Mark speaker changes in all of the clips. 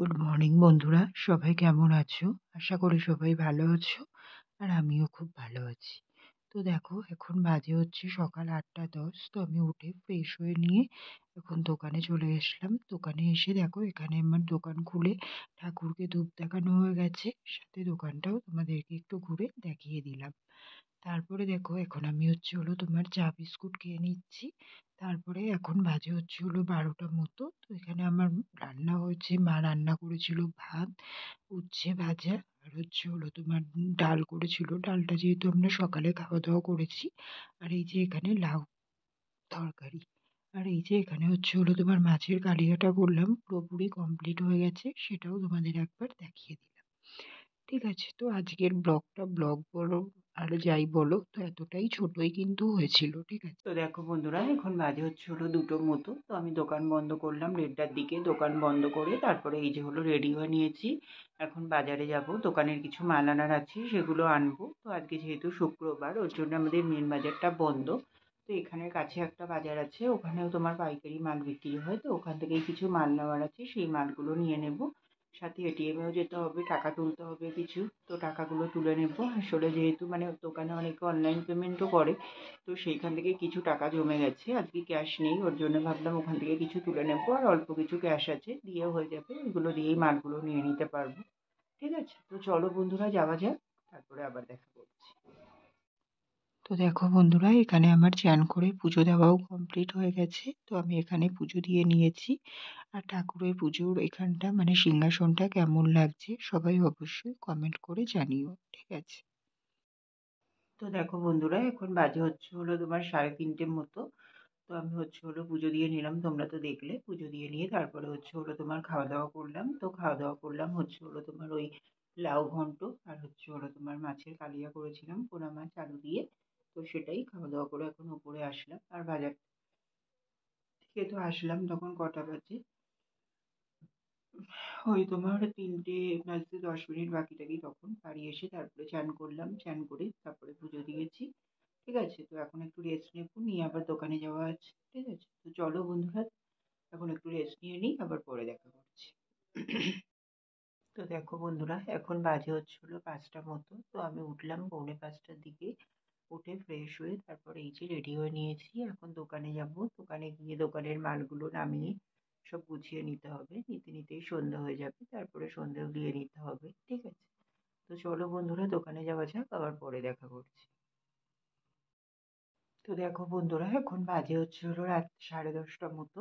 Speaker 1: Good morning বন্ধুরা, সবাই কেমন আছো? আশা করি সবাই ভালো আছো। আর আমিও খুব ভালো আছি। তো দেখো, এখন বাজে হচ্ছে সকাল ৮টা ১০। তো আমি উঠে ফ্রেশ হয়ে নিয়ে এখন দোকানে চলে এসলাম। দোকানে এসে দেখো, এখানে আমার দোকান খুলে ঠাকুরকে ধূপ দেখানো হয়ে গেছে। সাথে দোকানটাও তোমাদেরকে একটু ঘুরে দেখিয়ে দিলাম। তারপরে দেখো, এখন আমি তোমার চা বিস্কুট খেয়ে নিচ্ছি। তারপরে এখন বাজে ১২টা মতো। তো এখানে আমার রান্না হয়েছে, মা রান্না করেছিল ভাত, উচ্ছে ভাজা, আর তোমার ডাল করেছিল। ডালটা যেহেতু আমরা সকালে খাওয়া দাওয়া করেছি। আর এই যে এখানে লাউ তরকারি। আর এই যে এখানে তোমার মাছের কালিয়াটা করলাম, পুরোপুরি কমপ্লিট হয়ে গেছে, সেটাও তোমাদের একবার দেখিয়ে দিলাম। ঠিক আছে, তো আজকের ব্লগ বলো আর যাই বলো, তো এতটাই ছোটই কিন্তু হয়েছিল। ঠিক আছে, তো দেখো বন্ধুরা, এখন বাজে 2টোর মতো। তো আমি দোকান বন্ধ করলাম 1:30টার দিকে। দোকান বন্ধ করে তারপরে এই যে রেডি হয়ে নিয়েছি। এখন বাজারে যাব, দোকানের কিছু মাল আনার আছে, সেগুলো আনবো। তো আজকে যেহেতু শুক্রবার, ওর জন্য আমাদের মেন বাজারটা বন্ধ। তো এখানের কাছে একটা বাজার আছে, ওখানেও তোমার পাইকারি মাল বিক্রি হয়। তো ওখান থেকেই কিছু মাল নেওয়ার আছে, সেই মালগুলো নিয়ে নেব। সাথে এটিএমেও যেতে হবে, টাকা তুলতে হবে কিছু। তো টাকাগুলো তুলে নেব। আসলে যেহেতু দোকানে অনেকে অনলাইন পেমেন্টও করে, তো সেইখান থেকে কিছু টাকা জমে গেছে। আজকে ক্যাশ নেই, ওর জন্য ভাবলাম ওখান থেকে কিছু তুলে নেব। আর অল্প কিছু ক্যাশ আছে, দিয়েও হয়ে যাবে। ওইগুলো দিয়েই মালগুলো নিয়ে নিতে পারবো। ঠিক আছে, তো চলো বন্ধুরা, যাওয়া যাক। তারপরে আবার দেখা করছি। তো দেখো বন্ধুরা, এখানে আমার চান করে পুজো দেওয়াও কমপ্লিট হয়ে গেছে। তো আমি এখানে পুজো দিয়ে নিয়েছি। আর ঠাকুরের পুজোর এখানটা সিংহাসনটা কেমন লাগছে সবাই অবশ্যই কমেন্ট করে জানিও। ঠিক আছে, তো দেখো বন্ধুরা, এখন বাজে তোমার 3:30 মতো। তো আমি পুজো দিয়ে নিলাম, তোমরা তো দেখলে। পুজো দিয়ে নিয়ে তারপরে তোমার খাওয়া দাওয়া করলাম। তো খাওয়া দাওয়া করলাম তোমার ওই লাউ ঘন্ট, আর তোমার মাছের কালিয়া করেছিলাম, পোনা মাছ আলু দিয়ে। তো সেটাই খাওয়া দাওয়া করে এখন উপরে আসলাম। আর বাজার থেকে তো আসলাম তখন কটা বাজে, ওই তোমার 3টে বাজতে 10 মিনিট বাকি টাকি। তখন বাড়ি এসে তারপরে চান করলাম, চান করে তারপরে পুজো দিয়েছি। ঠিক আছে, তো এখন একটু রেস্ট নেবো, নিয়ে আবার দোকানে যাওয়া আছে। ঠিক আছে, তো চলো বন্ধুরা, এখন একটু রেস্ট নিয়ে নিই, আবার পরে দেখা করছি। তো দেখো বন্ধুরা, এখন বাজে 5টা মতো। তো আমি উঠলাম 4:45টার দিকে। উঠে ফ্রেশ হয়ে তারপরে এই যে রেডি হয়ে নিয়েছি। এখন দোকানে যাব। দোকানে গিয়ে দোকানের মালগুলো নামিয়ে সব গুছিয়ে নিতে হবে। নিতে নিতেই সন্ধ্যা হয়ে যাবে, তারপরে সন্ধ্যেও দিয়ে নিতে হবে। ঠিক আছে, তো চলো বন্ধুরা, দোকানে যাওয়া যাক, আবার পরে দেখা করছি। তো দেখো বন্ধুরা, এখন বাজে রাত 10:30টা মতো।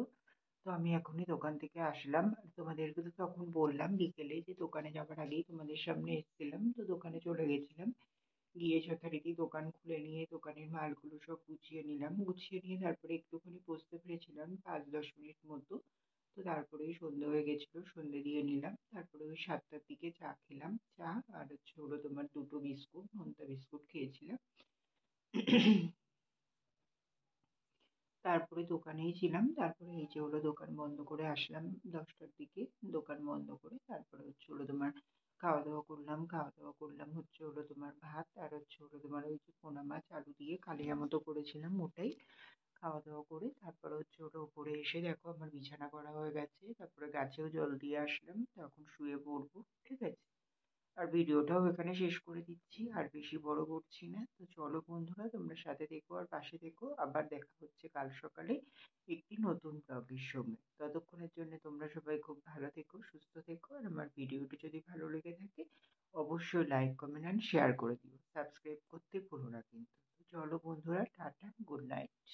Speaker 1: তো আমি এখনই দোকান থেকে আসলাম। তোমাদেরকে তো তখন বললাম বিকেলে যে দোকানে যাবার আগেই তোমাদের সামনে এসেছিলাম। তো দোকানে চলে গেছিলাম, গিয়ে যথারীতি দোকান খুলে নিয়ে দোকানের মালগুলো সব গুছিয়ে নিলাম। গুছিয়ে নিয়ে তারপরে একটুখানি বসতে পেরেছিলাম 5-10 মিনিট মতো। তো তারপরেই সন্ধে হয়ে গেছিল, সন্ধে দিয়ে নিলাম। তারপরে ওই 7টার দিকে চা খেলাম। চা আর তোমার 2টো বিস্কুট, নোনতা বিস্কুট খেয়েছিলাম। তারপরে দোকানেই ছিলাম। তারপরে এই যে দোকান বন্ধ করে আসলাম 10টার দিকে। দোকান বন্ধ করে তারপরে তোমার খাওয়া দাওয়া করলাম। খাওয়া দাওয়া করলাম তোমার ভাত, আর তোমার ওই যে পোনা মাছ আলু দিয়ে কালিয়া মতো করেছিলাম, ওটাই। খাওয়া দাওয়া করে তারপরে উপরে এসে দেখো আমার বিছানা করা হয়ে গেছে। তারপরে গাছেও জল দিয়ে আসলাম, তো এখন শুয়ে পড়বো। ঠিক আছে, আর ভিডিওটাও এখানে শেষ করে দিচ্ছি, আর বেশি বড় করছি না। তো চলো বন্ধুরা, তোমরা সাথে থেকো আর পাশে থেকো। আবার দেখা হচ্ছে কাল সকালে একটি নতুন ব্লগের সঙ্গে। ততক্ষণের জন্য তোমরা সবাই খুব ভালো থেকো, সুস্থ থেকো। আর আমার ভিডিওটি যদি ভালো লেগে থাকে অবশ্যই লাইক, কমেন্ট অ্যান্ড শেয়ার করে দিও। সাবস্ক্রাইব করতে ভুলো না কিন্তু। তো চলো বন্ধুরা, টাটা, গুড নাইট।